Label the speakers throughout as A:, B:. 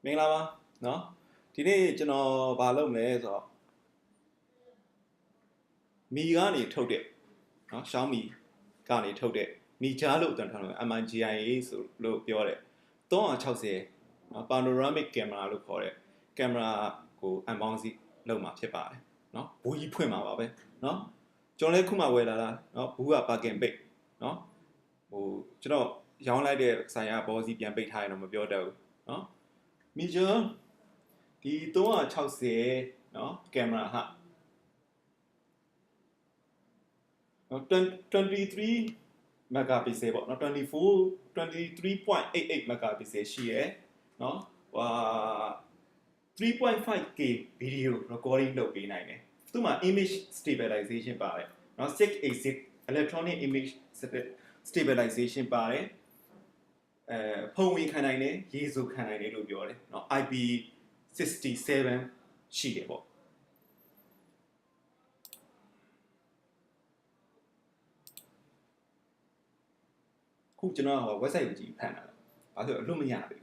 A: မင်္ဂလာပါเนาะဒီနေ့ကျွန်တော်ဘာလုပ်မလဲဆိုတော့မီကနေထုတ်တဲ့เนาะ Xiaomi ကနေထုတ်တဲ့မီကြားလို့အတန်ထားလို့ MIGIA ဆိုလို့ပြောတယ်360เนาะ panoramic camera လို့ခေါ်တဲ့ကင်မရာကို unboxing လုပ်မှာဖြစ်ပါတယ်เนาะဘူးကြီးဖွင့်မှာပါပဲเนาะကျွန်တော်လည်းခုမှဝယ်လာတာเนาะဘူးက parking ပိတ်เนาะဟိုကျွန်တော်ရောင်းလိုက်တဲ့ဆိုင်ကဘောစီပြန်ပိတ်ထားရင်တော့မပြောတတ်ဘူးเนาะမီဂျာဒီ360เนาะကင်မရာဟာ23 megapixel ပေါ့เนาะ23.88 megapixel ရှိရယ်เนาะဟို 3.5K video recording လုပ်ပေးနိုင်တယ်သူ့မှာ image stabilization ပါတယ်เนาะ686 electronic image stabilization ပါတယ်ဖုံဝင်ခံနိုင်တယ်ရေစုခံနိုင်တယ်လို့ပြောတယ်เนาะ IP67 ရှိတယ်ပေါ့ခုကျွန်တော်က website ကိုကြည့်ဖန်တာဘာလို့အလွတ်မရဘူး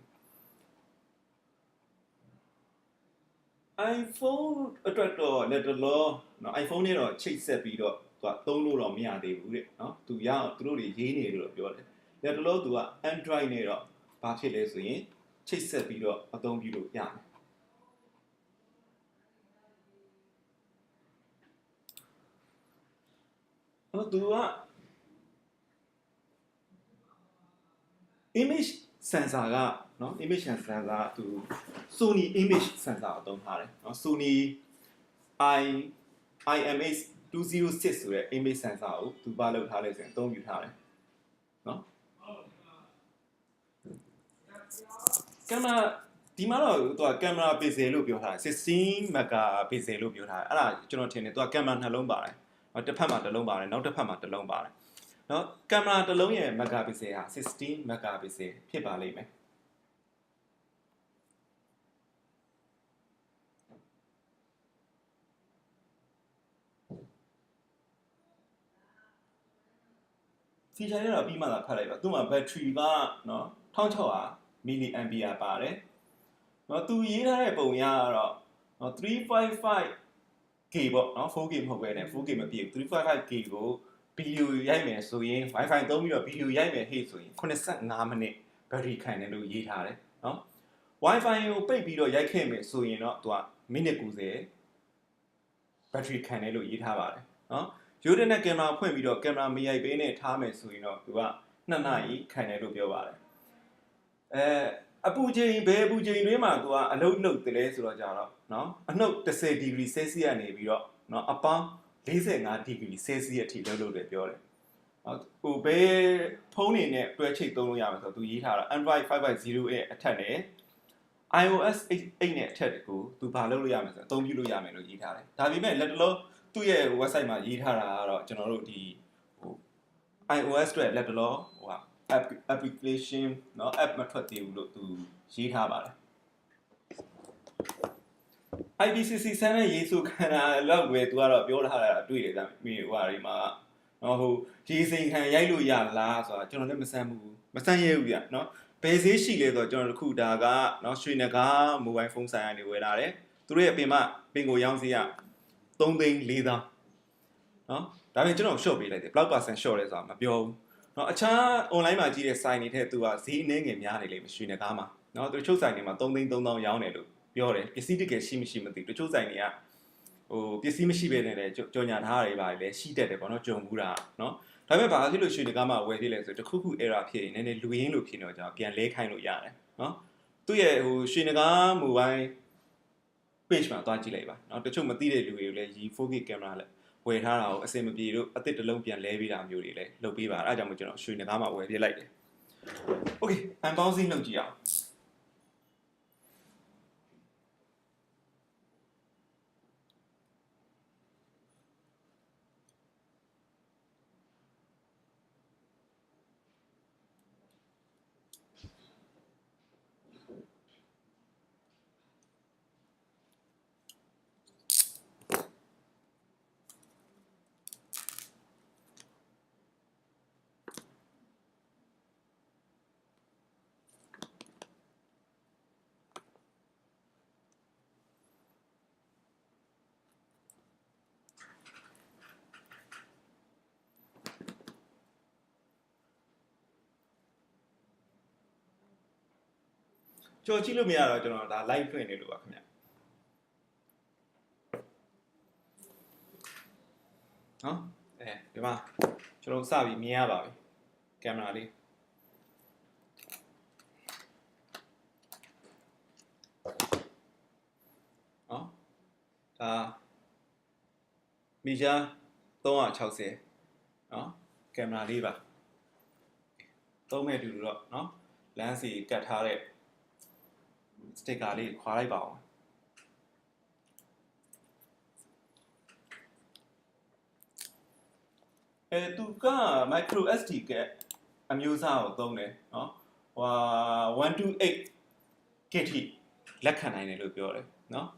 A: iPhone အတွက်တော့လက်တလောเนาะ iPhone နဲ့တော့ချိတ်ဆက်ပြီးတော့သူကသုံးလို့တော့မရသေးဘူးတဲ့เนาะသူရအောင်သူတို့တွေရေးနေလို့ပြောတယ်လက်တလောသူက Android နဲ့တော့ဘာဖြစ်လဲဆိုရင်ချိတ်ဆက်ပြီးတော့အသုံးပြုလို့ရတယ်သူက image sensor ကเนาะ image sensor ကသူ Sony image sensor ကိုသုံးထားတယ်เนาะ Sony IMX 206ဆိုတဲ့ image sensor ကိုသူပါလုပ်ထားလဲဆိုရင်အသုံးပြုထားတယ်เนาะကင်မရာဒီမှာတော့သူကကင်မရာ pixel လို့ပြောထားတယ်16 megapixel လို့ပြောထားတယ်အဲ့ဒါကျွန်တော်ထင်တယ်သူကကင်မရာနှလုံးပါတယ်တစ်ဖက်မှာတစ်လုံးပါတယ်နောက်တစ်ဖက်မှာတစ်လုံးပါတယ်เนาะကင်မရာတစ်လုံးရဲ့ megapixel ဟာ16 megapixel ဖြစ်ပါလိမ့်မယ်ဖီချာရတော့ပြီးမှသာဖတ်လိုက်ပါသူ့မှာ battery ကเนาะ1600 mAh ပါတယ်เนาะသူရေးထားတဲ့ပုံရကတော့เนาะ 355K ပေါ့เนาะ 4K မဟုတ်ပဲね 4K မပြည့်ဘူး 355K ကိုဗီဒီယိုရိုက်မယ်ဆိုရင် Wi-Fi သုံးပြီးတော့ဗီဒီယိုရိုက်မယ်ဟေ့ဆိုရင်85မိနစ်ဘက်ထရီခံတယ်လို့ရေးထားတယ်เนาะ Wi-Fi ကိုပိတ်ပြီးတော့ရိုက်ခဲ့မယ်ဆိုရင်တော့သူကမိနစ်90ဘက်ထရီခံတယ်လို့ရေးထားပါတယ်เนาะရိုးတဲ့နဲ့ကင်မရာဖွင့်ပြီးတော့ကင်မရာမရိုက်ပေးနဲ့ထားမယ်ဆိုရင်တော့သူက2နာရီခံတယ်လို့ပြောပါတယ်အပူချိန်ဘယ်အပူချိန်တွင်းမှာသူကအလုပ်လုပ်တယ်လဲဆိုတော့ကြတော့เนาะအနှုတ်10 degree Celsius နေပြီးတော့เนาะအပေါင်း45 degree Celsius အထိလုပ်လို့လည်းပြောတယ်ဟိုဘယ်ဖုန်းနေနဲ့တွဲချိတ်သုံးလို့ရမှာဆိုတော့သူရေးထားတာ Android 5.0ရဲ့အထက်နဲ့ iOS 8နဲ့အထက်ကိုသူဘာလုပ်လို့ရမှာဆိုတော့အသုံးပြုလို့ရမယ်လို့ရေးထားတယ်ဒါပေမဲ့လက်တလုံးသူ့ရဲ့ website မှာရေးထားတာကတော့ကျွန်တော်တို့ဒီဟို iOS အတွက်လက်တလုံးဟို application เนาะ app မထွက်သေးဘူးလို့သူရေးထားပါတယ် IPCC နဲ့ရေးဆိုခံတာလောက်ပဲသူကတော့ပြောထားတာတွေ့တယ်ဗျမိဟိုဟာတွေမှာเนาะဟိုရေစိန်ခံရိုက်လို့ရလားဆိုတာကျွန်တော်လည်းမစမ်းဘူးမစမ်းရဲဘူးဗျเนาะဘယ်ဈေးရှိလဲဆိုတော့ကျွန်တော်တို့ခုဒါကเนาะရွှေနဂါမိုဘိုင်းဖုန်းဆိုင်ကနေဝယ်လာတယ်သူတို့ရဲ့ပင်ကိုရောင်းစီက3,400,000เนาะဒါပေမဲ့ကျွန်တော် short ပေးလိုက်တယ် block% short လဲဆိုတာမပြောဘူးเนาะအခြား online မှာကြီးတဲ့ site တွေထက်သူကဈေးအနည်းငယ်များနေလိမ့်မယ်ရွှေနဂါမှာเนาะသူချုပ်ဆိုင်တွေမှာ3,300,000ရောင်းတယ်လို့ပြောတယ်ပစ္စည်းတကယ်ရှိမရှိမသိဘူးတချို့ဆိုင်တွေကဟိုပစ္စည်းမရှိပဲနဲ့လည်းကြော်ညာထားရတယ်ပါလေရှိတတ်တယ်ပေါ့နော်ကြုံဘူးတာเนาะဒါပေမဲ့ဘာဖြစ်လို့ရွှေနဂါမှာဝယ်ဖြစ်လဲဆိုတခုခု error ဖြစ်ရင်နည်းနည်းလူရင်းလို့ဖြစ်နေတော့ကျွန်တော်ပြန်လဲခိုင်းလို့ရတယ်เนาะသူ့ရဲ့ဟိုရွှေနဂါ mobile page မှာတွားကြည့်လိုက်ပါเนาะတချို့မသိတဲ့လူတွေကိုလည်းရီ 4K ကင်မရာလည်းဝယ်ထားတာကိုအစင်မပြေလို့အသစ်တစ်လုံးပြန်လဲပေးတာမျိုးတွေလည်းလုပ်ပေးပါအဲ့ဒါကြောင့်မို့ကျွန်တော်ရွှေနဂါမှာဝယ်ပြလိုက်တယ် Okay unboxing လုပ်ကြည့်အောင် ကြော်ကြည့်လို့မရတော့ကျွန်တော်ဒါ live လွှင့်နေလို့ပါခင်ဗျနော်ဒီမှာကျွန်တော်စပြီးမြင်ရပါပြီကင်မရာလေးနော်ဒါမီဂျာ360နော်ကင်မရာလေးပါသုံးမဲ့တူတော့နော်လမ်းစီကတ်ထားတဲ့စတစ်ကာလေးခွာလိုက်ပါအောင်သူက micro SD ကအမျိုးအစားကိုသုံးတယ်နော်ဟို128 GB လက်ခံနိုင်တယ်လို့ပြောတယ်နော်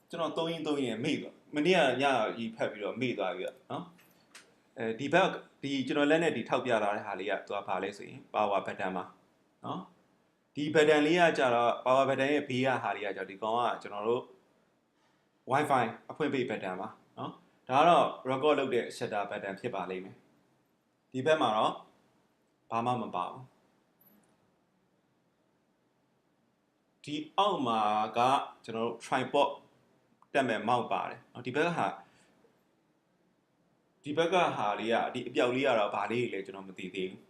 A: ကျွန်တော်သုံးရင်မေ့သွားမနေ့ကညကြီးဖတ်ပြီးတော့မေ့သွားပြီနော်ဒီဘက်ဒီကျွန်တော်လက်နဲ့ဒီထောက်ပြလာတဲ့ဟာလေးကသူကဘာလဲဆိုရင် power button ပါနော်ဒီ button လေးကကြတော့ power button ရဲ့ဘေးကဟာလေးကကြတော့ဒီကောင်ကကျွန်တော်တို့ Wi-Fi အဖွင့်ပေး button ပါနော်ဒါကတော့ record လုပ်တဲ့ shutter button ဖြစ်ပါလိမ့်မယ်ဒီဘက်မှာတော့ဘာမှမပါဘူးဒီအောက်မှာကကျွန်တော်တို့ tripod တက်မဲ့ mount ပါတယ်နော်ဒီဘက်ကဟာလေးကဒီအပြောက်လေးကတော့ဘာလေးလဲကျွန်တော်မသိသေးဘူး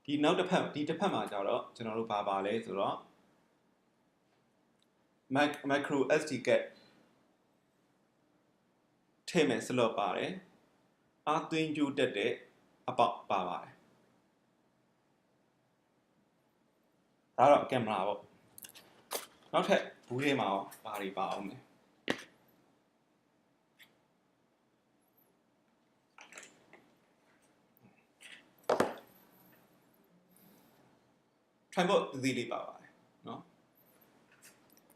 A: ဒီနောက်တစ်ဖက်ဒီတစ်ဖက်မှာကျတော့ကျွန်တော်တို့ဘာပါလဲဆိုတော့ micro SD card ထည့်မဲ့ slot ပါတယ်အားသွင်းကြိုးတက်တဲ့အပေါက်ပါပါတယ်ဒါတော့ကင်မရာပေါ့နောက်ထပ်ဘူးထဲမှာရောဘာတွေပါအောင်လဲtripod သီးလေးပါပါတယ်နော်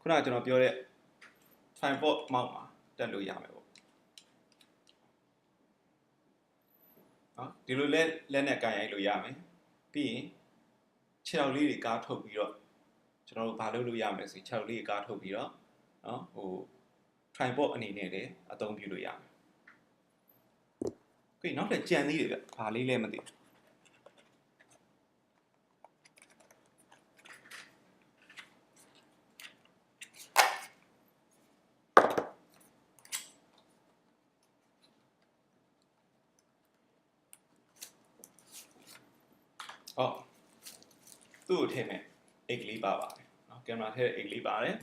A: ခုနကကျွန်တော်ပြောတဲ့ tripod mount မှာတက်လို့ရမယ်ပေါ့နော်ဒီလိုလက်နဲ့ကန်ရိုက်လို့ရမယ်ပြီးရင်ခြေထောက်လေးတွေကားထုတ်ပြီးတော့ကျွန်တော်တို့ဘာလုပ်လို့ရမလဲဆိုရင်ခြေထောက်လေးတွေကားထုတ်ပြီးတော့နော်tripod အနေနဲ့လည်းအသုံးပြုလို့ရမယ်ခေနောက်ထပ်ကြံသေးတယ်ဗျဘာလေးလဲမသိသူ့ကိုထည့်မယ်အိတ်ကလေးပါပါတယ်နော်ကင်မရာထည့်တဲ့အိတ်ကလေးပါတယ်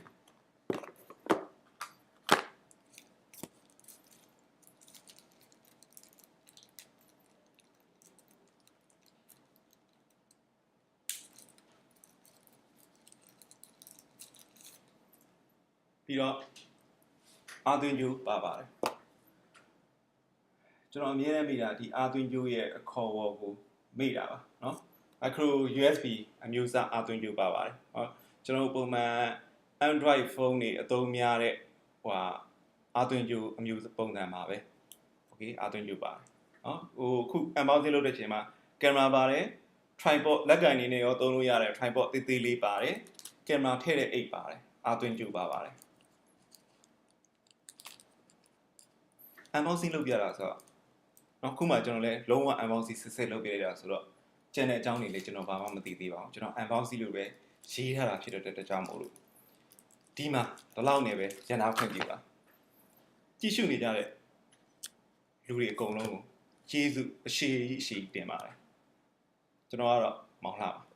A: ပြီးတော့အာသွင်းကြိုးပါပါတယ်ကျွန်တော်အမြဲတမ်းမိတာဒီအာသွင်းကြိုးရဲ့အခေါ်အဝေါ်ကိုမေ့တာပါနော်micro USB အမျိုးအစားအာသွင်းကြိုးပါပါတယ်ဟောကျွန်တော်ပုံမှန် Android ဖုန်းတွေအသုံးများတဲ့အာသွင်းကြိုးအမျိုးပုံစံပါပဲ okay အာသွင်းကြိုးပါတယ်နော်ခု unboxing လုပ်တဲ့အချိန်မှာကင်မရာပါတယ် tripod လက်ကင်နေနဲ့ရောသုံးလို့ရတယ် tripod သေးသေးလေးပါတယ်ကင်မရာထည့်တဲ့အိတ်ပါတယ်အာသွင်းကြိုးပါပါတယ် unboxing လုပ်ပြတာဆိုတော့နော်ခုမှကျွန်တော်လည်းလုံးဝ unboxing စစ်လုပ်ပြရတာဆိုတော့ကျန်တဲ့အကြောင်းတွေလည်းကျွန်တော်ဘာမှမသိသေးပါဘူးကျွန်တော် unboxing လို့ပဲရေးထားတာဖြစ်တဲ့အတွက်ကြောင့်မို့လို့ဒီမှာဒီလောက်နဲ့ပဲရန်နာဖွင့်ပြပါကြည့်ရှုနေကြတဲ့လူတွေအကုန်လုံးကိုကျေးဇူးအရှိတင်ပါတယ်ကျွန်တော်ကတော့မောင်လှပါ